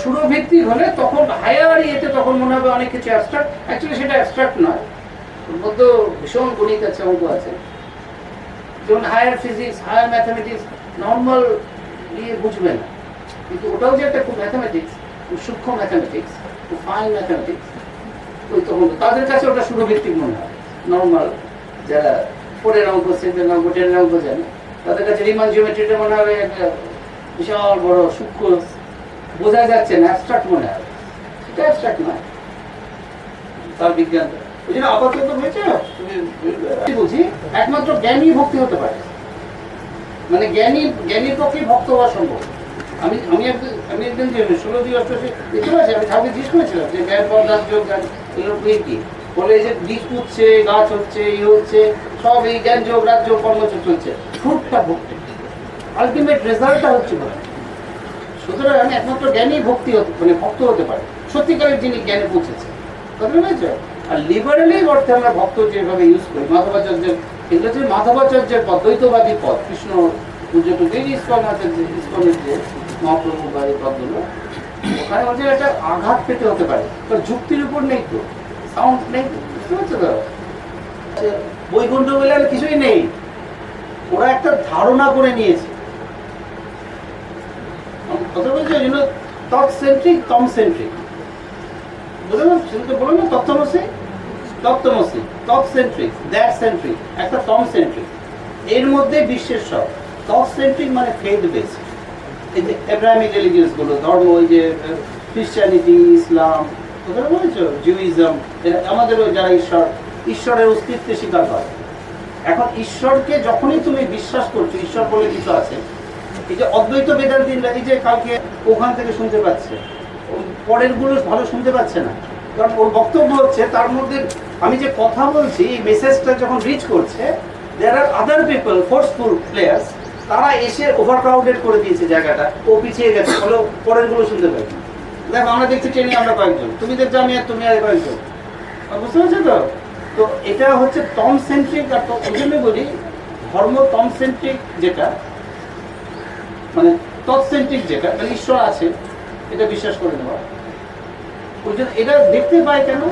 সুরভিত্তিক হলে তখন হায়ার ইয়েতে তখন মনে হবে অনেক কিছু অ্যাবস্ট্রাক্ট, অ্যাকচুয়ালি সেটা অ্যাবস্ট্রাক্ট নয়, ওর মধ্যে ভীষণ গণিত আছে, অঙ্ক আছে। যেমন higher physics, higher mathematics normal ইয়ে বুঝবে না, কিন্তু ওটাও যে একটা খুব ম্যাথামেটিক্স, খুব সূক্ষ্ম ম্যাথামেটিক্স, খুব ফাইন ম্যাথামেটিক্স, ওই তখন তাদের কাছে ওটা সুরভিত্তিক মনে হয়। নর্মাল যারা 4-এর অঙ্ক, 6-এর অঙ্ক, 10-এর অঙ্ক জানে, তাদের কাছে রিমান জিওমেট্রিটা মনে হবে একটা বিশাল বড় সূক্ষ্ম, বোঝা যাচ্ছে না, অ্যাবস্ট্রাক্ট মনে হয়। সেটা অ্যাবস্ট্রাক্ট নয়, তার বিজ্ঞান। ওই জন্য আপাতত হয়েছে বুঝি একমাত্র জ্ঞানী ভক্তি হতে পারে, মানে জ্ঞানীর পক্ষে ভক্ত হওয়া সম্ভব। আমি একদিন যে 16-88 দেখতে পাচ্ছি, আমি ঠাকুরকে জিজ্ঞেস করেছিলাম যে জ্ঞান পদার্থ যোগ জ্ঞান এগুলো কি, বলে যে বীজ পুচ্ছে, গাছ হচ্ছে, ইয়ে হচ্ছে, সব এই জ্ঞান যোগ রাজ্য কর্মচ চলছে, ফ্রুটটা ভক্তি, আলটিমেট রেজাল্টটা হচ্ছে না। সুতরাং একমাত্র জ্ঞানী ভক্তি মানে ভক্ত হতে পারে, সত্যিকারের যিনি জ্ঞানে পৌঁছেছে, বুঝতে পেরেছো? আর লিবারেলি অর্থে আমরা ভক্ত যেভাবে ইউজ করি, মাধবাচার্যের ইংরেজি মাধবাচার্যের পদ, দ্বৈতবাদী পদ, কৃষ্ণ পূজ্যটুকু ইস্কন আছে, যে ইস্কনের যে মহাপ্রভু বা এই পদগুলো, ওখানে হচ্ছে একটা আঘাত পেতে হতে পারে, কারণ যুক্তির উপর নেই তো, সাউন্ড নেই তো, বুঝতে পারছো তো? বৈকুণ্ঠ বলে আর কিছুই নেই, ওরা একটা ধারণা করে নিয়েছে। কথা বলছে ওই জন্য তৎ সেন্ট্রিক, তম সেন্ট্রিক, বুঝতে পারছো? বলো না তত্ত্বমসি, তত্ত্বমসি, তৎ সেন্ট্রিক, দ্যাট সেন্ট্রিক, একটা তম সেন্ট্রিক, এর মধ্যে বিশ্বের সব। তৎ সেন্ট্রিক মানে ফেথ বেসড, এই যে এব্রাহিমিক রিলিজিয়াস গুলো, ধর্ম, ওই যে খ্রিস্টানিটি, ইসলাম, কথা বলেছো, জিউইজম, আমাদেরও যারা ঈশ্বরের অস্তিত্বে স্বীকার করে। এখন ঈশ্বরকে যখনই তুমি বিশ্বাস করছো, ঈশ্বর বলে কিছু আছে, এই যে অদ্বৈত বেদান্তীরা, এই যে কালকে ওখান থেকে শুনতে পাচ্ছে, পরের গুলো ভালো শুনতে পাচ্ছে না, কারণ ওর বক্তব্য হচ্ছে তার মধ্যে আমি যে কথা বলছি, এই মেসেজটা যখন রিচ করছে, দেয়ার আর আদার পিপল, ফোর্সফুল প্লেয়ার্স, তারা এসে ওভারক্রাউডেড করে দিয়েছে জায়গাটা, ও পিছিয়ে গেছে, হলো পরের গুলো শুনতে পাই। দেখো আমরা দেখছি ট্রেনে আমরা কয়েকজন, তুমি দেখছো আমি আর তুমি আর কয়েকজন, বুঝতে পারছো তো? তো এটা হচ্ছে টম সেন্ট্রিক। আর ওই জন্য বলি ধর্ম টম সেন্ট্রিক, যেটা মানে তৎসেন্ট্রিক, যেটা মানে ঈশ্বর আছে এটা বিশ্বাস করে নেওয়া। ওই জন্য এটা দেখতে পায় কেন,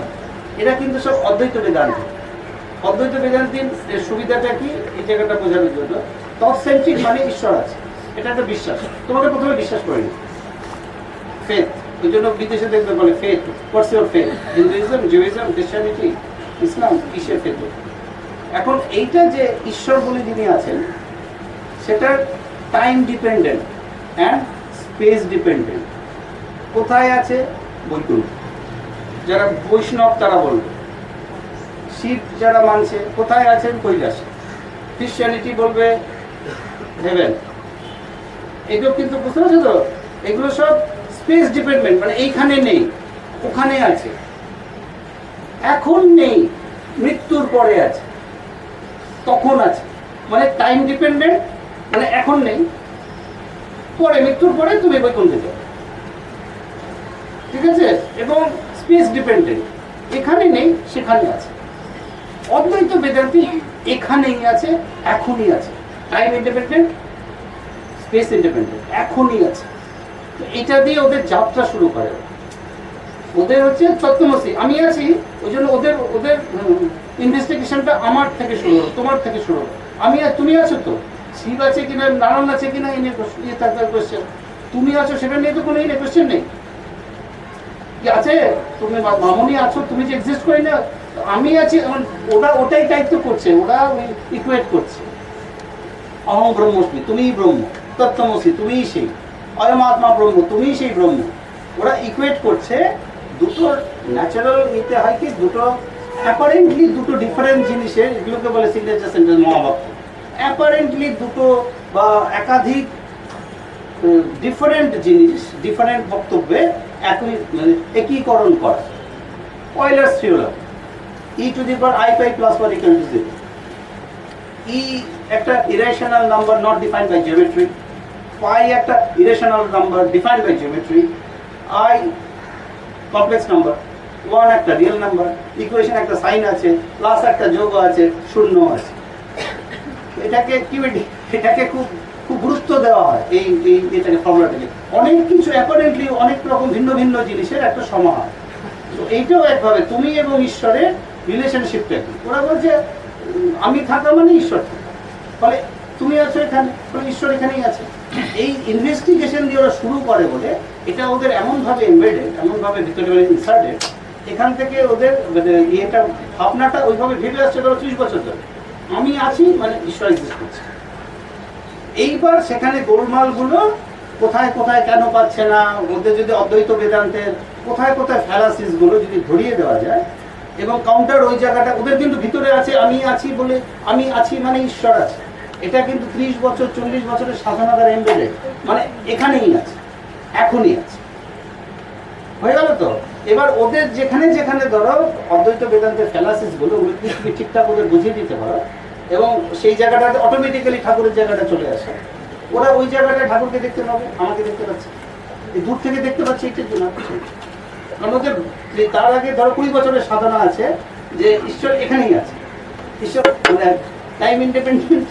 এরা কিন্তু সব অদ্বৈত বেদান্তি। অদ্বৈত বেদান্তির সুবিধাটা কি, এই জায়গাটা বোঝানোর জন্য, তৎসেন্ট্রিক মানে ঈশ্বর আছে, এটা একটা বিশ্বাস, তোমাকে প্রথমে বিশ্বাস করেনি, ফেথ। ওই জন্য বিদেশে দেখবে বলে faith, what's your faith, Hinduism, Judaism, Christianity, Islam, কিসের ফেথ? এখন এইটা যে ঈশ্বর বলে যিনি আছেন, সেটা time dependent and space dependent. কোথায় আছে? বৈকুণ্ঠ। যারা বৈষ্ণব তারা বলবে, শিব যারা মানছে কোথায় আছেন? কৈলাসে। খ্রিস্টানিটি বলবে হেভেন। এগুলো কিন্তু বুঝতে পারছো তো, এগুলো সব স্পেস ডিপেন্ডেন্ট, মানে এইখানে নেই, ওখানে আছে, এখন নেই, মৃত্যুর পরে আছে, তখন আছে, মানে টাইম ডিপেন্ডেন্ট, মানে এখন নেই, পরে মৃত্যুর পরে তুমি বৈকুণ্ঠে যাবে, ঠিক আছে? এবং স্পেস ডিপেন্ডেন্ট, এখানে নেই, সেখানে আছে। অদ্বৈত বেদান্তি এখানেই আছে, এখনই আছে, টাইম ইন্ডিপেন্ডেন্ট, স্পেস ইন্ডিপেন্ডেন্ট, এখনই আছে। এটা দিয়ে ওদের যাত্রা শুরু করে। ওদের হচ্ছে তত্ত্বমসি, আমি আছি, ওই জন্য ওদের ওদের ইনভেস্টিগেশনটা আমার থেকে শুরু হলো, তোমার থেকে শুরু হলো। আমি আর তুমি আছো তো, শিব আছে কিনা, নারায়ণ আছে কিনা, এই নিয়ে থাকার কোয়েশ্চেন। তুমি আছো সেটা নিয়ে তো কোনো কোয়েশ্চেন নেই, কি আছে? তুমি মামনি আছো, তুমি যে এক্সিস্ট করি না, আমি আছি, ওরা ওটাই দায়িত্ব করছে, ওরা ইকুয়েট করছে। অহং ব্রহ্মস্মি, তুমিই ব্রহ্ম, তত্ত্বমসি, তুমিই সেই, অয়ম আত্মা ব্রহ্ম, তুমিই সেই ব্রহ্ম। ওরা ইকুয়েট করছে। দুটো ন্যাচারাল নিতে হয় কি, দুটো অ্যাপারেন্টলি দুটো ডিফারেন্ট জিনিসের, এগুলোকে বলে সিগনেচার সেন্টেন্স, মহাবাক্য। অ্যাপারেন্টলি দুটো বা একাধিক ডিফারেন্ট জিনিস, ডিফারেন্ট বক্তব্যে একই মানে একীকরণ করা। Euler's theorem, e to the power I pi plus 1 equal to 0. E একটা irrational number not defined by geometry, pi একটা irrational number defined by geometry, I complex number, 1 একটা রিয়েল নাম্বার, ইকুয়েশন একটা sign আছে, plus একটা যোগ আছে, শূন্য আছে। এটাকে কি, এটাকে খুব খুব খুব গুরুত্ব দেওয়া হয় এই এটাকে ফর্মুলাটাকে। অনেক কিছু অ্যাপারেন্টলি অনেক রকম ভিন্ন ভিন্ন জিনিসের একটা সমাহার। তো এইটাও একভাবে তুমি এবং ঈশ্বরের রিলেশনশিপটা কি। ওরা বলছে আমি থাকা মানে ঈশ্বর থাকা, ফলে তুমি আছো এখানে, ঈশ্বর এখানেই আছে। এই ইনভেস্টিগেশন দিয়ে ওরা শুরু করে বলে এটা ওদের এমনভাবে এমবেডেড, এমনভাবে ভিতরে ইনসার্টেড, এখান থেকে ওদের মানে ইয়েটা ভাবনাটা ওইভাবে ভেবে আসছে ধরো 30 বছর ধরে আমি আছি মানে ঈশ্বর এক্সিস্ট করছে। এইবার সেখানে গোলমালগুলো কোথায় কোথায় কেন পাচ্ছে না, ওদের যদি অদ্বৈত বেদান্তের কোথায় কোথায় ফ্যালাসিসগুলো যদি ধরিয়ে দেওয়া যায় এবং কাউন্টার ওই জায়গাটা ওদের কিন্তু ভিতরে আছে আমি আছি বলে, আমি আছি মানে ঈশ্বর আছে। এটা কিন্তু 30 বছর 40 বছরের সাধনা দ্বারা এমবেডেড, মানে এখানেই আছে, এখনই আছে, হয়ে গেল তো। এবার ওদের যেখানে যেখানে ধরো অদ্বৈত বেদান্তের ফ্যালাসিসগুলো তুমি ঠিকঠাক ওদের বুঝিয়ে দিতে পারো এবং সেই জায়গাটাতে অটোমেটিক্যালি ঠাকুরের জায়গাটা চলে আসে। ওরা ওই জায়গাটায় ঠাকুরকে দেখতে পাবে, আমাকে দেখতে পাচ্ছে, এই দূর থেকে দেখতে পাচ্ছে এটার জন্য। কারণ ওদের তার আগে ধরো 20 বছরের সাধনা আছে যে ঈশ্বর এখানেই আছে, ঈশ্বর মানে টাইম ইন্ডিপেন্ডেন্ট,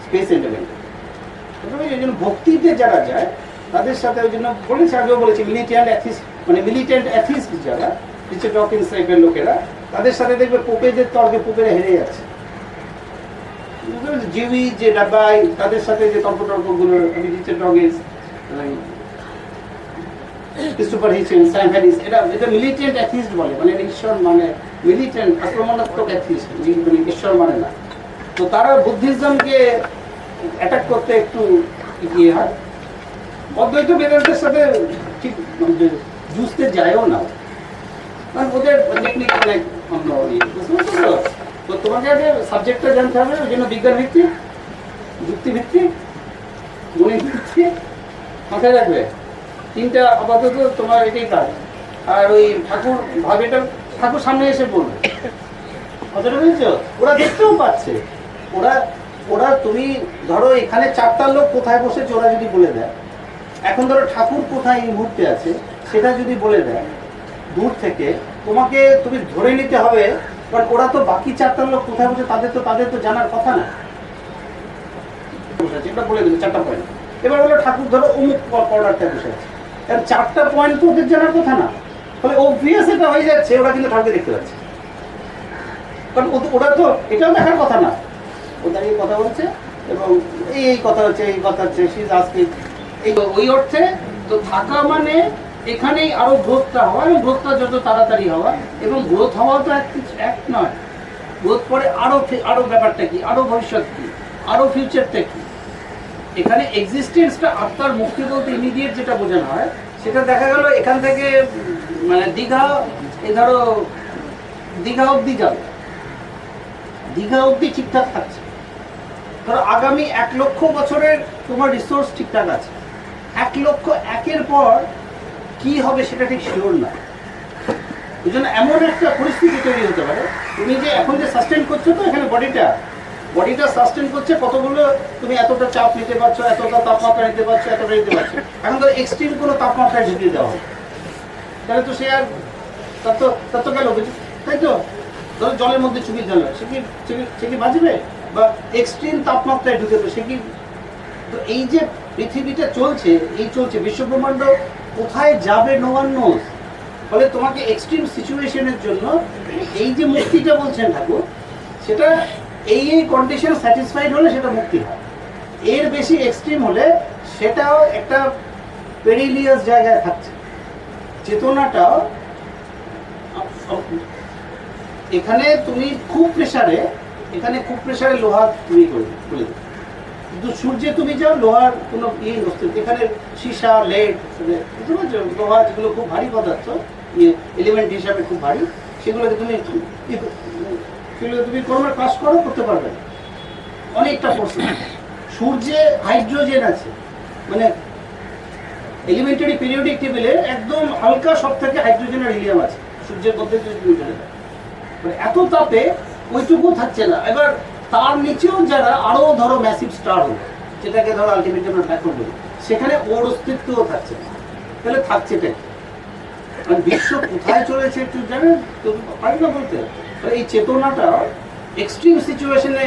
স্পেস ইন্ডিপেন্ডেন্ট। এই জন্য ভক্তিতে যারা যায় তাদের সাথে ওই জন্য বলেছি, আগেও বলেছি, মিলিটেন্ট অ্যাথিস্ট মানে মিলিটেন্ট অ্যাথিস্ট যারা রিচার্ড ডকিন্স টাইপের লোকেরা, তাদের সাথে দেখবে পোপেদের তর্কে পোপেরা হেরে যাচ্ছে। জিউই যে ডাব্বাই তাদের সাথে যে তর্কগুলো, আমি Richard Dawkins, Christopher Hitchens, Sam Harris, এটা মিলিটেন্ট অ্যাথিস্ট বলে, মানে ঈশ্বর মানে মিলিটেন্ট আক্রমণাত্মক অ্যাথিস্ট, মানে ঈশ্বর মানে না। তো তারা বুদ্ধিজমকে অ্যাটাক করতে একটু এগিয়ে হয়, অদ্বৈত বেদান্তের সাথে ঠিক যুঝতে যায়ও না, কারণ ওদের টেকনিক অনেক অন্য। তো তোমাকে আগে সাবজেক্টটা জানতে হবে, ওই জন্য বিজ্ঞান ভিত্তিক, যুক্তি ভিত্তিক, গণিত ভিত্তিক, মাথায় রাখবে তিনটা। আপাতত তোমার এটাই কাজ। আর ওই ঠাকুর ভাবেটা ঠাকুর সামনে এসে বলবে, কথাটা বুঝেছো? ওরা দেখতেও পাচ্ছে, ওরা তুমি ধরো এখানে 4টা লোক কোথায় বসেছে ওরা যদি বলে দেয়, এখন ধরো ঠাকুর কোথায় এই মুহূর্তে আছে সেটা যদি বলে দেয় দূর থেকে, তোমাকে তুমি ধরে নিতে হবে, কারণ ওরা তো বাকি 4টা লোক কোথায় বসে তাদের তো জানার কথা না। এটা বলে দিল 4টা পয়েন্ট, এবার বলো ঠাকুর ধরো অমুক কর্নারটায় বসে আছে, কারণ 4টা পয়েন্ট তো ওদের জানার কথা না, ফলে অবভিয়াস এটা হয়ে যাচ্ছে ওরা কিন্তু ঠাকুরকে দেখতে পাচ্ছে, কারণ ওরা তো এটাও দেখার কথা না। ও দাঁড়িয়ে কথা বলছে এবং এই কথা হচ্ছে, এই কথা হচ্ছে, আজকে এই ওই অর্থে তো থাকা মানে এখানেই আরো গ্রোথটা হওয়া, এবং গ্রোথটা যত তাড়াতাড়ি হওয়া, এবং গ্রোথ হওয়া তো এক নয়, গ্রোথ পরে আরো ব্যাপারটা কি, আরো ভবিষ্যৎ কি, আরো ফিউচারটা কি। এখানে এক্সিস্টেন্সটা আত্মার মুক্তি বলতে ইমিডিয়েট যেটা বোঝানো হয় সেটা দেখা গেল এখান থেকে মানে দীঘা, এ ধরো দীঘা অবধি যাবে, দীঘা অবধি ঠিকঠাক থাকছে, ধরো আগামী 1 লক্ষ বছরের তোমার রিসোর্স ঠিকঠাক আছে, 1 লক্ষ একের পর কি হবে সেটা ঠিক শিওর না। ওই জন্য এমন একটা পরিস্থিতি তৈরি হতে পারে, তুমি যে এখন যে সাস্টেন করছো, তো এখানে বডিটা সাস্টেন করছে কতগুলো, তুমি এতটা চাপ নিতে পারছো, এতটা তাপমাত্রা নিতে পারছো, এতটা নিতে পারছো। এখন তো এক্সট্রিম কোনো তাপমাত্রায় ঢুকিয়ে দেওয়া হবে, তাহলে তো সে আর তার তো গেল, তাই তো? ধরো জলের মধ্যে চুপিয়ে দিল, সে কি বাঁচবে? বা এক্সট্রিম তাপমাত্রায় ঢুকে তো সে কি? তো এই যে পৃথিবীটা চলছে, বিশ্বব্রহ্মাণ্ড কোথায় যাবে নো ওয়ান নোজ। ফলে তোমাকে এক্সট্রিম সিচুয়েশনের জন্য এই যে মুক্তিটা বলছেন ঠাকুর, সেটা এই কন্ডিশন স্যাটিসফাইড হলে সেটা মুক্তি হয়, এর বেশি এক্সট্রিম হলে সেটাও একটা পেরিলিয়াস জায়গায় থাকছে। চেতনাটাও এখানে তুমি খুব প্রেসারে লোহা তুমি করে বলে দেবে, কিন্তু সূর্যে তুমি যাও লোহার কোনো ইয়ে নষ্ট, এখানে সীসা, লেড, বুঝতে পারছো, লোহা যেগুলো খুব ভারী পদার্থ, এলিমেন্ট হিসাবে খুব ভারী, সেগুলোকে তুমি কোনো কাজ করতে পারবে না, অনেকটা প্রশ্ন। সূর্যে হাইড্রোজেন আছে, মানে এলিমেন্টারি পিরিয়ডিক টেবিলে একদম হালকা সব থেকে হাইড্রোজেন আর হিলিয়াম আছে সূর্যের মধ্যে, মানে এত তাপে ওইটুকু থাকছে না। এবার তার নিচেও যারা আরো ধরো ম্যাসিভ স্টার হলো, যেটাকে ধরো আলটিমেটলি আমরা ব্ল্যাক হোল বলি, সেখানে ওর অস্তিত্বও থাকছে না, তাহলে থাকছেটা মানে বিশ্ব কোথায় চলেছে একটু জানেন তো, পারি না বলতে। এই চেতনাটা এক্সট্রিম সিচুয়েশনে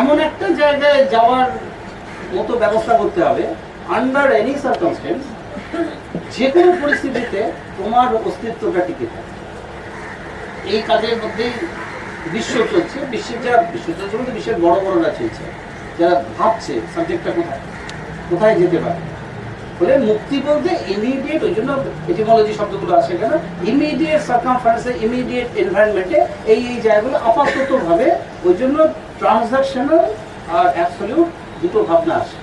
এমন একটা জায়গায় যাওয়ার মতো ব্যবস্থা করতে হবে। আন্ডার এনি সার্কামস্টেন্স যে কোনো পরিস্থিতিতে তোমার অস্তিত্বটা টিকে থাকে। এই কাজের মধ্যেই বিশ্ব চলছে। বিশ্বের যারা বিশ্ব চলছে বলতে বিশ্বের বড় বড়রা চলছে, যারা ভাবছে সাবজেক্টটা কোথায় কোথায় যেতে পারে। বলে মুক্তি বলতে ইমিডিয়েট, ওই জন্য এটিমোলজি শব্দগুলো আসে কেন, ইমিডিয়েট সার্কামফারেন্সে, ইমিডিয়েট এনভায়রনমেন্টে, এই জায়গাগুলো আপাততভাবে। ওই জন্য ট্রানজাকশনাল আর অ্যাবসলিউট দুটো ভাবনা আসে।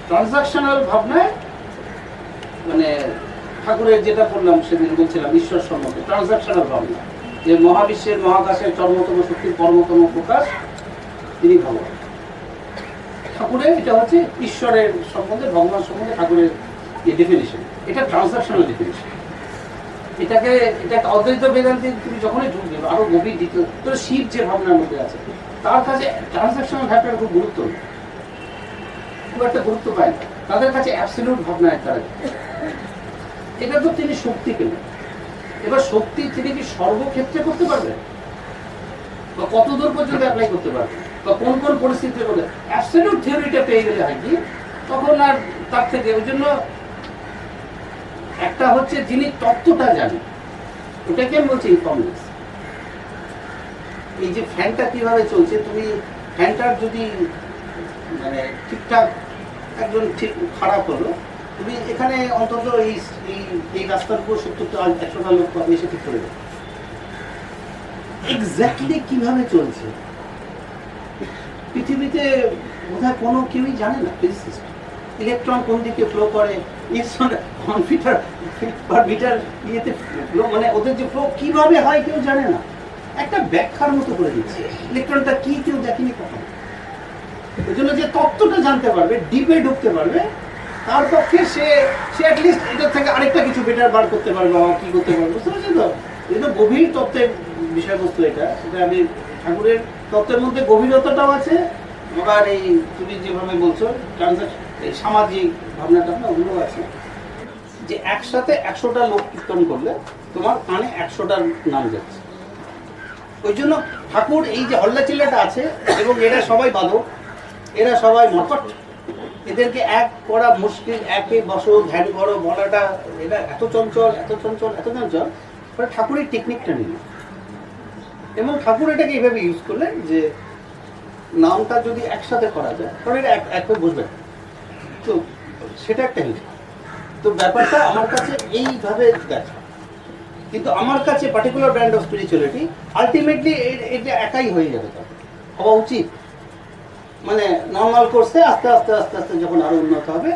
ট্রানজাকশনাল ভাবনায় মানে ঠাকুরের যেটা পড়লাম সেদিন বলছিলাম ঈশ্বর সম্বন্ধে, ট্রানজাকশনাল ভাবনা, যে মহাবিশ্বের মহাকাশের চরমতম শক্তির পরমতম প্রকাশ তিনি ভগবান। ঠাকুরের এটা হচ্ছে ঈশ্বরের সম্বন্ধে, ভগবান সম্বন্ধে ঠাকুরের ডেফিনিশন। এটা ট্রানজাকশনাল ডেফিনিশন। এটা একটা অদ্বৈত বেদান্তে তুমি যখনই ঢুকবে আরো গভীর দিতে, তো শিব যে ভাবনার মধ্যে আছে তার কাছে ট্রানজাকশনাল ভাবনার খুব গুরুত্ব নেই, খুব একটা গুরুত্ব পায় না। তাদের কাছে অ্যাবসলিউট ভাবনায় তারা, এটা তো তিনি শক্তি পেলেন। এবার শক্তি তিনি কি সর্বক্ষেত্রে করতে পারবেন, বা কত দূর পর্যন্ত অ্যাপ্লাই করতে পারবেন, বা কোন কোন পরিস্থিতিতে করবে, অ্যাবসলিউট থিওরিটা পেয়ে গেলে হয় কি তখন আর তার থেকে। ওই জন্য একটা হচ্ছে যিনি তত্ত্বটা জানেন, ওটাকে আমি বলছি ইনফর্মনেস। এই যে ফ্যানটা কিভাবে চলছে, তুমি ফ্যানটার যদি মানে ঠিকঠাক একজন ঠিক খারাপ হলো, তুমি এখানে অন্তত এই রাস্তার উপর 70-100টা লোক এসে ঠিক করে দেবে এক্স্যাক্টলি কিভাবে চলছে। পৃথিবীতে বোধহয় কোনো কেউই জানে না, ফিজিসিস্ট ইলেকট্রন কোন দিকে ফ্লো করে, মিটার ইয়েতে ফ্লো, মানে ওদের যে ফ্লো কিভাবে হয় কেউ জানে না। একটা ব্যাখ্যার মতো করে দিচ্ছে, ইলেকট্রনটা কি কেউ দেখেনি কখনো। ওই জন্য যে তত্ত্বটা জানতে পারবে, ডিপে ঢুকতে পারবে, তার পক্ষে সে অ্যাটলিস্ট এটার থেকে আরেকটা কিছু বেটার বার করতে পারবে, কি করতে পারবে, বুঝতে পারছি তো। এটা গভীর তত্ত্বের বিষয়বস্তু। এটা আমি ঠাকুরের তত্ত্বের মধ্যে গভীরতাটাও আছে, আবার এই তুমি যেভাবে বলছো এই সামাজিক ভাবনাটা ওগুলো আছে। যে একসাথে 100টা লোক কীর্তন করলে তোমার কানে 100টার নাম যাচ্ছে। ওই জন্য ঠাকুর এই যে হল্লা চিল্লাটা আছে, এবং এরা সবাই বাদক, এরা সবাই মটট, এদেরকে এক করা মুশকিল, একে বসো ধ্যান করো বলাটা, এটা এত চঞ্চল এত চঞ্চল এত চঞ্চল। ঠাকুরের টেকনিকটা নিল, এবং ঠাকুর এটাকে এইভাবে ইউজ করলেন যে নামটা যদি একসাথে করা যায়, কারণ এটা একভাবে বুঝবেন তো সেটা একটা হিল। তো ব্যাপারটা আমার কাছে এইভাবে দেখা, কিন্তু আমার কাছে particular brand of spirituality ultimately এটা একাই হয়ে যাবে, তাদের হওয়া উচিত। মানে নর্মাল কোর্সে আস্তে আস্তে আস্তে আস্তে যখন আরো উন্নত হবে,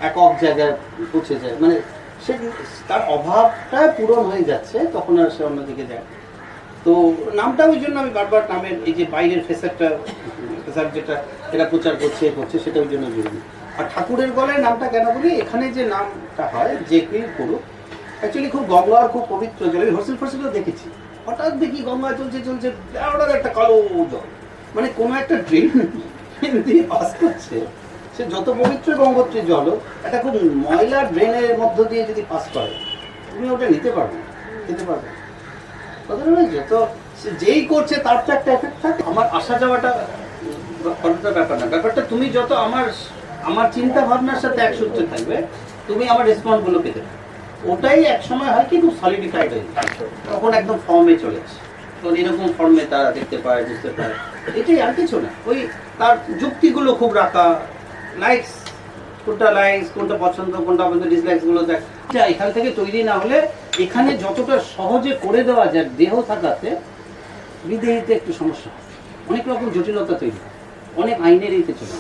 একক জায়গায় পৌঁছে যায়, মানে সে তার অভাবটা পূরণ হয়ে যাচ্ছে, তখন আর সে অন্যদিকে যায়। তো নামটা ওই জন্য আমি বারবার নামের এই যে বাইরের ফেসার যেটা এটা প্রচার করছে সেটা ওই জন্য জরুরি। আর ঠাকুরের গলায় নামটা কেন বলি, এখানে যে নামটা হয় যে কেউ করুক, অ্যাকচুয়ালি খুব গঙ্গার খুব পবিত্র জল। আমি হোস্টেল ফোস্টেলও দেখেছি, হঠাৎ দেখি গঙ্গা চলছে চলছে, ওটার একটা কালো জল, মানে কোনো একটা ড্রেন দিয়ে পাস করছে। সে যত পবিত্র গঙ্গোত্রী জল, একটা খুব ময়লা ড্রেনের মধ্য দিয়ে যদি পাস করে, তুমি ওটা নিতে পারবে না, খেতে পারবে না। কথা বলেছে তো, যেই করছে তার তো একটা এফেক্ট থাকে। আমার আসা যাওয়াটা ব্যাপার না, ব্যাপারটা তুমি যত আমার চিন্তা ভাবনার সাথে এক সূত্রে থাকবে, তুমি আমার রেসপন্স গুলো পেতে পারবে। ওটাই এক সময় হয় কি খুব সলিডিফাইড হয়ে যায়, তখন একদম ফর্মে চলে আসে। তখন এরকম ফর্মে তারা দেখতে পায়, বুঝতে পারে, এটাই আর কিছু না। ওই তার যুক্তিগুলো খুব রাখা, লাইকস কোনটা পছন্দ, কোনটা আমাদের ডিসলাইকস গুলো দেখ, যা এখান থেকে তৈরি না হলে এখানে যতটা সহজে করে দেওয়া যায় দেহ থাকাতে, বিদেহীতে একটু সমস্যা, অনেক রকম জটিলতা তৈরি, অনেক আইনের এইতে চলে,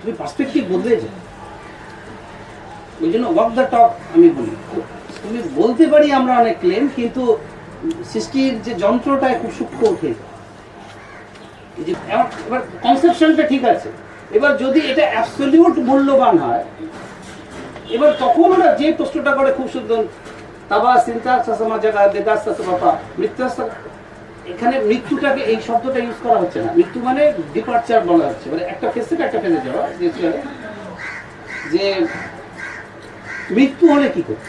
তুমি পার্সপেক্টিভ বদলে যায়। ওই জন্য ওয়াক দ্য টক আমি বলি। তুমি বলতে পারি আমরা অনেক ক্লেম, কিন্তু সৃষ্টির যে যন্ত্রটা খুব সূক্ষ্ম উঠে যায়। এবার কনসেপশনটা ঠিক আছে, এবার যদি এটা অ্যাবসলিউট মূল্যবান হয়, এবার তখন ওরা যে প্রশ্নটা করে খুব সুন্দর, তাবা চিন্তা জায়গা দেদাস বাপা মৃত্যু, এখানে মৃত্যুটাকে এই শব্দটা ইউজ করা হচ্ছে না। মৃত্যু মানে ডিপার্চার বলা হচ্ছে, মানে একটা ফেজ থেকে একটা ফেজে যাওয়া। যে মৃত্যু হলে কি করবে,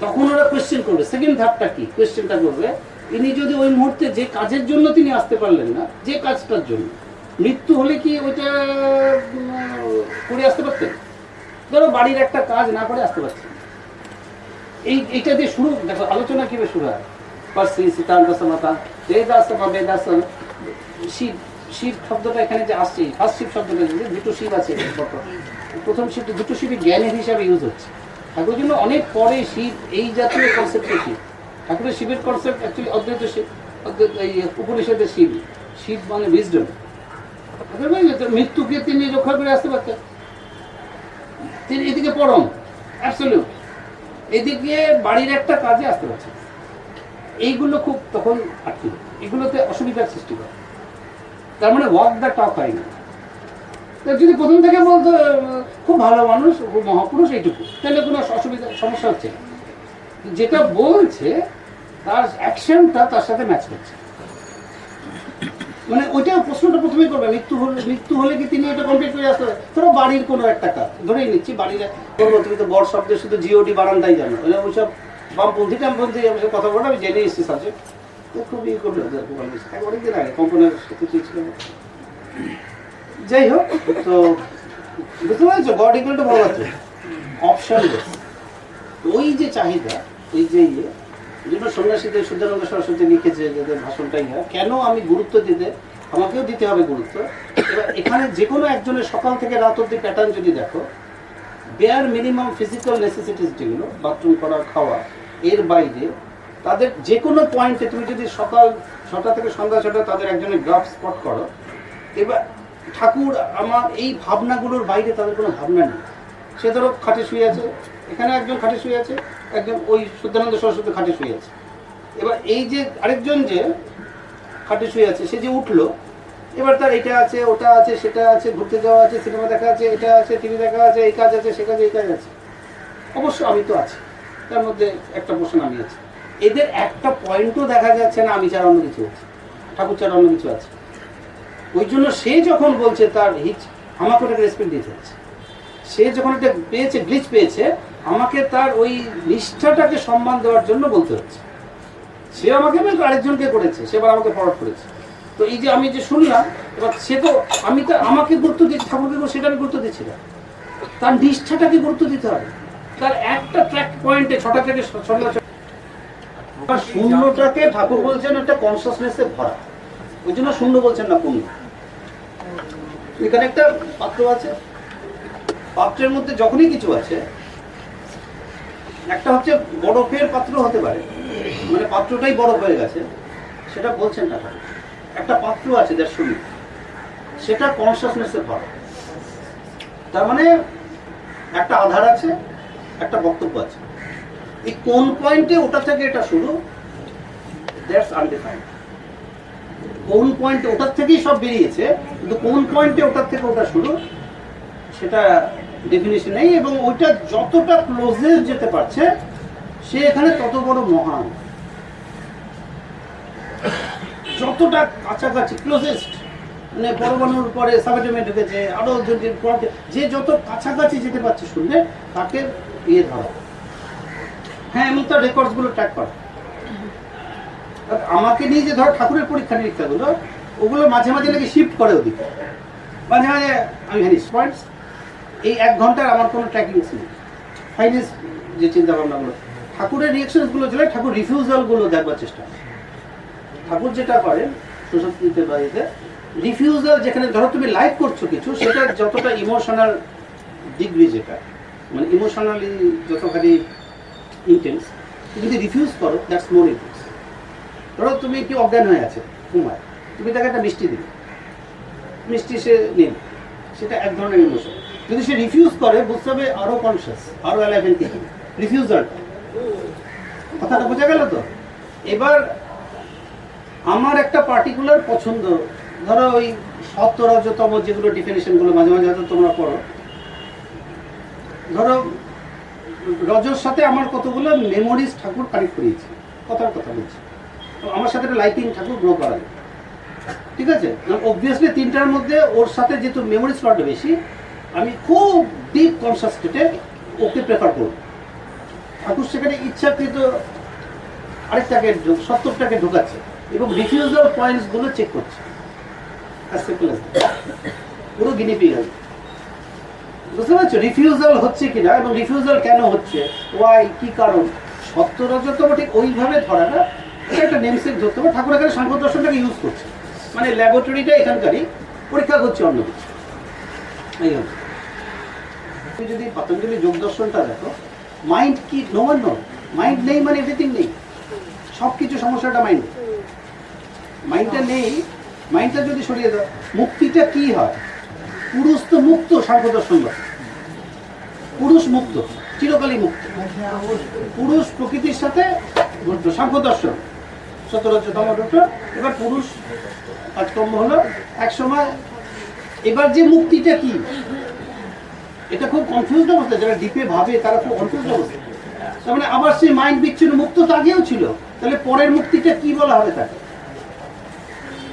তখন ওরা কোয়েশ্চেন করবে। সেকেন্ড ধাপটা কি, কোয়েশ্চেনটা করবে, ইনি যদি ওই মুহূর্তে যে কাজের জন্য তিনি আসতে পারলেন না, যে কাজটার জন্য মৃত্যু হলে কি ওইটা করে আসতে পারতেন? ধরো বাড়ির একটা কাজ না করে আসতে পারছেন, এইটা দিয়ে শুরু, দেখো আলোচনা কিভাবে শুরু হয়। শিব, শিব শব্দটা এখানে যে আসছে, ফার্স্ট শিব শব্দটা যে দুটো শিব আছে, প্রথম শিব, দুটো শিবই জ্ঞানের হিসাবে ইউজ হচ্ছে। ঠাকুরের জন্য অনেক পরে শিব এই জাতীয় কনসেপ্টের শিব। ঠাকুরের শিবের কনসেপ্ট অ্যাকচুয়ালি অদ্বৈত শিব, এই উপনিষদের শিব। শিব মানে উইজডম। মৃত্যুকে তিনি রক্ষা করে আসতে পারতেন। তিনি এদিকে পরম অ্যাবসলিউট, এদিকে বাড়ির একটা কাজে আসতে পারছেন। এইগুলো খুব তখন আটকে, এগুলোতে অসুবিধার সৃষ্টি করে। তার মানে ওয়াক দ্য টক হয় না। যদি প্রথম থেকে বলতো খুব ভালো মানুষ, খুব মহাপুরুষ, এইটুকু, তাহলে কোনো অসুবিধা সমস্যা হচ্ছে না। যেটা বলছে তার অ্যাকশনটা তার সাথে ম্যাচ করছে, মানে ওইটা প্রশ্নটা প্রথমেই করবে, মৃত্যু হলে কি তিনি এটা কমপ্লিট করে আসতে হবে? ধরো বাড়ির কোনো একটা কাজ ধরেই নিচ্ছি, বাড়ির করবো, তুমি তো বড় শব্দে শুধু জিওডি বারান্দাই জানো, ওইসব বামপন্থী টামপন্থী কথা বলে আমি জেনে এসেছি সাবজেক্ট, তো খুবই করলে অনেকদিন আগে কম্পনের ছিল। যাই হোক, তো বুঝতে পারছো, গড ইকুয়াল টু ভালো আছে অপশন। ওই যে চাহিদা, ওই যে ইয়ে, জন্য সন্ন্যাসীদের শুদ্ধানন্দ সরস্বতী লিখেছে যাদের ভাষণটাই হয়, কেন আমি গুরুত্ব দিতে, আমাকেও দিতে হবে গুরুত্ব। এবার এখানে যে কোনো একজনের সকাল থেকে রাত অব্দি প্যাটার্ন যদি দেখো, বেয়ার মিনিমাম ফিজিক্যাল নেসেসিটিস যেগুলো, বাথরুম করা, খাওয়া, এর বাইরে তাদের যে কোনো পয়েন্টে তুমি যদি সকাল 6টা থেকে সন্ধ্যা 6টা তাদের একজনের গ্রাফ স্পট করো, এবার ঠাকুর আমার এই ভাবনাগুলোর বাইরে তাদের কোনো ভাবনা নেই। সে ধরো খাটে শুয়ে আছে, এখানে একজন খাটে শুয়ে আছে, একজন ওই শুদ্ধানন্দ সরস্বতী খাটে শুয়ে আছে। এবার এই যে আরেকজন যে খাটে শুয়ে আছে, সে যে উঠলো, এবার তার এটা আছে, ওটা আছে, সেটা আছে, ঘুরতে যাওয়া আছে, সিনেমা দেখা আছে, এটা আছে, টিভি দেখা আছে, এই কাজ আছে, সে কাজ, এই কাজ আছে। অবশ্য আমি তো আছি, তার মধ্যে একটা পোর্শন আমি আছি। এদের একটা পয়েন্টও দেখা যাচ্ছে না আমি ছাড়া অন্য কিছু আছে, ঠাকুর ছাড়া অন্য কিছু আছে। ওই জন্য সে যখন বলছে তার হিচ, আমাকে ওটাকে রেসপেক্ট দিতে হচ্ছে। সে যখন এটা পেয়েছে, গ্লিচ পেয়েছে, আমাকে তার ওই নিষ্ঠাটাকে সম্মান দেওয়ার জন্য বলতে হচ্ছে। সে আমাকে আরেকজনকে করেছে, সে এবার আমাকে ফরওয়ার্ড করেছে। তো এই যে আমি যে শুনলাম, এবার সে তো, আমি তো আমাকে গুরুত্ব দিচ্ছি, ঠাকুরকে সেটা আমি গুরুত্ব দিচ্ছি না, তার নিষ্ঠাটাকে গুরুত্ব দিতে হবে। তার একটা ট্র্যাক পয়েন্টে 6টা থেকে সন্ধ্যা, শূন্যটাকে ঠাকুর বলছেন একটা কনসাসনেসে ভরা, ওই জন্য শূন্য বলছেন না, পূর্ণ। এখানে একটা পাত্র আছে, পাত্রের মধ্যে যখনই কিছু আছে, একটা হচ্ছে বরফের পাত্র হতে পারে, মানে পাত্রটাই বরফ হয়ে গেছে, সেটা বলছেন না ঠাকুর। একটা পাত্র আছে যার শূন্য, সেটা কনসাসনেসে ভরা। তার মানে একটা আধার আছে, একটা বক্তব্য আছে। এই কোন পয়েন্টে ওটা থেকে এটা শুরু, দ্যাটস আনডিফাইন্ড। কোন পয়েন্টে ওটার থেকেই সব বেরিয়েছে, কিন্তু কোন পয়েন্টে ওটার থেকে ওটা শুরু, সেটা ডেফিনিশন নেই। এবং ওইটা যতটা ক্লোজেস্ট যেতে পারছে, সে এখানে তত বড় মহান। যতটা কাছাকাছি ক্লোজেস্ট, মানে পরমাণুর পরে সাবএটমে ঢুকেছে, আরো যে যত কাছাকাছি যেতে পারছে শুনলে, তাকে ইয়ে ধরা। হ্যাঁ, এমন তার রেকর্ডসগুলো ট্র্যাক করা। আমাকে নিয়ে যে ধর ঠাকুরের পরীক্ষা নিরীক্ষাগুলো, ওগুলো মাঝে মাঝে নাকি শিফট করে ওদিকে, মাঝে মাঝে আমি জানি পয়েন্টস। এই 1 ঘন্টার আমার কোনো ট্র্যাকিং ছিল, ফাইনেস যে চিন্তা ভাবনাগুলো, ঠাকুরের রিয়েকশনসগুলো ছিল, ঠাকুর রিফিউজালগুলো দেখবার চেষ্টা। ঠাকুর যেটা করেন সরস্বতীতে বাড়িতে, রিফিউজাল, যেখানে ধরো তুমি লাইক করছো কিছু, সেটা যতটা ইমোশনাল ডিগ্রি, যেটা মানে ইমোশনালি যতখানি ইন্টেন্স, যদি রিফিউজ করো, দ্যাটস মোর ইন্টেন্স। ধরো তুমি কি অজ্ঞান হয়ে আছে, ঘুমায়, তুমি তাকে একটা মিষ্টি দিলে, মিষ্টি সে নিল, সেটা এক ধরনের ইমোশন। যদি সে রিফিউজ করে, বুঝতে হবে আরো কনসিয়াস, আরো অ্যালাইভেন থেকে রিফিউজাল। কথাটা বোঝা গেল তো? এবার আমার একটা পার্টিকুলার পছন্দ, ধরো ওই সত্যরজতম যেগুলো ডেফিনেশনগুলো মাঝে মাঝে হয়তো তোমরা পড়ো, ধরো রজর সাথে আমার কতগুলো মেমোরিজ ঠাকুর কানেক্ট করিয়েছে, কথার কথা বলছি। তো আমার সাথে একটা লাইটিং ঠাকুর গ্রো করা যায়, ঠিক আছে? অবভিয়াসলি 3টার মধ্যে ওর সাথে যেহেতু মেমোরি স্লট বেশি, আমি খুব ডিপ কনসাস স্টেটে ওকে প্রেফার করব। ঠাকুর সেখানে ইচ্ছাকৃত আরেকটাকে 70টাকে ঢোকাচ্ছে এবং রিফিউজাল পয়েন্টসগুলো চেক করছে। as simple as that. পুরো গিনিপিগ আছে, বুঝতে পারছো? রিফিউজাল হচ্ছে কিনা এবং রিফিউজাল কেন হচ্ছে, ওয়াই, কি কারণ, সত্য রজতম ঠিক ওইভাবে ধরা না, এটা একটা নেমসেক ধরতে হবে। ঠাকুর এখানে সাংখ্য দর্শনটাকে ইউজ করছে, মানে ল্যাবরেটরিটা এখানকারই, পরীক্ষা করছে অন্য কিছু। এই হচ্ছে, তুমি যদি পতঞ্জলি যোগ দর্শনটা দেখো, মাইন্ড কি, নো ওয়ান নো, মাইন্ড নেই মানে এভরিথিং নেই, সব কিছু সমস্যাটা মাইন্ড, মাইন্ডটা নেই, মাইন্ডটা যদি সরিয়ে দাও, মুক্তিটা কি হয়? পুরুষ তো মুক্ত, সাংখ্য দর্শন বলে পুরুষ মুক্ত, চিরকালই মুক্ত, পুরুষ প্রকৃতির সাথে বদ্ধ, সাংখ্য দর্শন সতরজতম ডক্টর। এবার পুরুষ কাজকর্ম হলো এক সময়, এবার যে মুক্তিটা কি, এটা খুব কনফিউজড অবস্থা, যারা ডিপে ভাবে তারা খুব কনফিউজড অবস্থা। তার মানে আবার সেই মাইন্ড বিচ্ছিন্ন, মুক্ত তো আগেও ছিল, তাহলে পরের মুক্তিটা কি বলা হবে তাকে?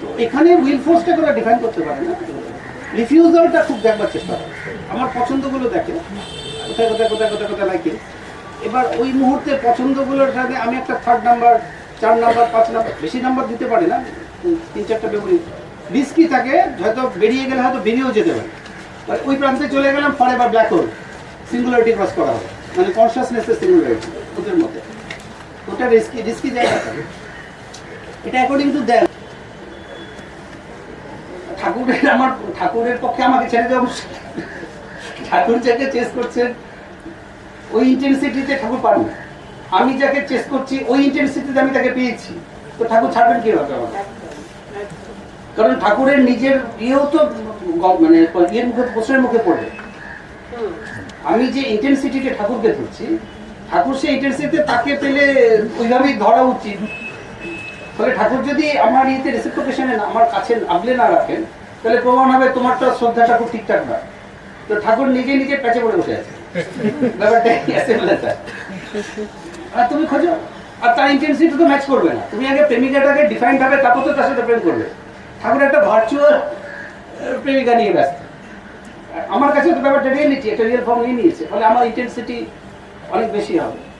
তো এখানে উইল ফোর্সটাকে ওরা ডিফাইন করতে পারে না। রিফিউজালটা খুব দেখবার চেষ্টা করে, আমার পছন্দগুলো দেখে, কোথায় কোথায় কোথায় কোথায় কোথায় লাইকে, এবার ওই মুহূর্তে পছন্দগুলোর সাথে আমি একটা 3rd নাম্বার, 4 নাম্বার, 5 নাম্বার, বেশি নাম্বার দিতে পারি না, 3-4টা মেমোরি রিস্কি থাকে, হয়তো বেরিয়ে গেলে হয়তো বেরিয়েও যেতে পারে। ওই প্রান্তে চলে গেলাম, ফরে বা ব্ল্যাক হোল, সিঙ্গুলারিটি ক্রস করা হবে, মানে কনসিয়াসনেসের সিঙ্গুলারিটি ওদের মধ্যে, ওটা রিস্কি, রিস্কি জায়গা থাকে। এটা অ্যাকর্ডিং টু দ্যাম ঠাকুরের, আমার ঠাকুরের পক্ষে আমাকে ছেড়ে দেওয়া, ঠাকুর যাকে চেস করছেন ওই ইন্টেন্সিটিতে ঠাকুর পারেন, আমি যাকে চেস করছি ওই ইন্টেন্সিটিতে আমি তাকে পেয়েছি, তো ঠাকুর ছাড়বেন কিভাবে আমাকে? কারণ ঠাকুরের নিজের ইয়েও তো মানে ইয়ের মুখে, প্রশ্নের মুখে পড়বে। আমি যে ইন্টেন্সিটিতে ঠাকুরকে ধরছি, ঠাকুর সেই ইন্টেন্সিটিতে তাকে পেলে ওইভাবেই ধরা উচিত। ফলে ঠাকুর যদি আমার ইয়েতে রেসিপ্রোকেশনে আমার কাছে আগলে না রাখেন, তাহলে প্রমাণ হবে তোমারটা শ্রদ্ধা ঠাকুর ঠিকঠাক না। তো ঠাকুর নিজে নিজে প্যাচে পড়ে বসে আছে, ব্যাপারটা আর তুমি খোঁজো, আর তার ইন্টেন্সিটি তো ম্যাচ করবে না। তুমি আগে প্রেমিকাটাকে ডিফাইন ভাবে, তারপর তো তার সাথে প্রেম করবে। ঠাকুর একটা ভার্চুয়াল প্রেমিকা নিয়ে ব্যস্ত, আমার কাছে তো ব্যাপারটা রিয়েলিটি, একটা রিয়েল ফর্ম নিয়ে নিয়েছে, ফলে আমার ইন্টেন্সিটি অনেক বেশি হবে।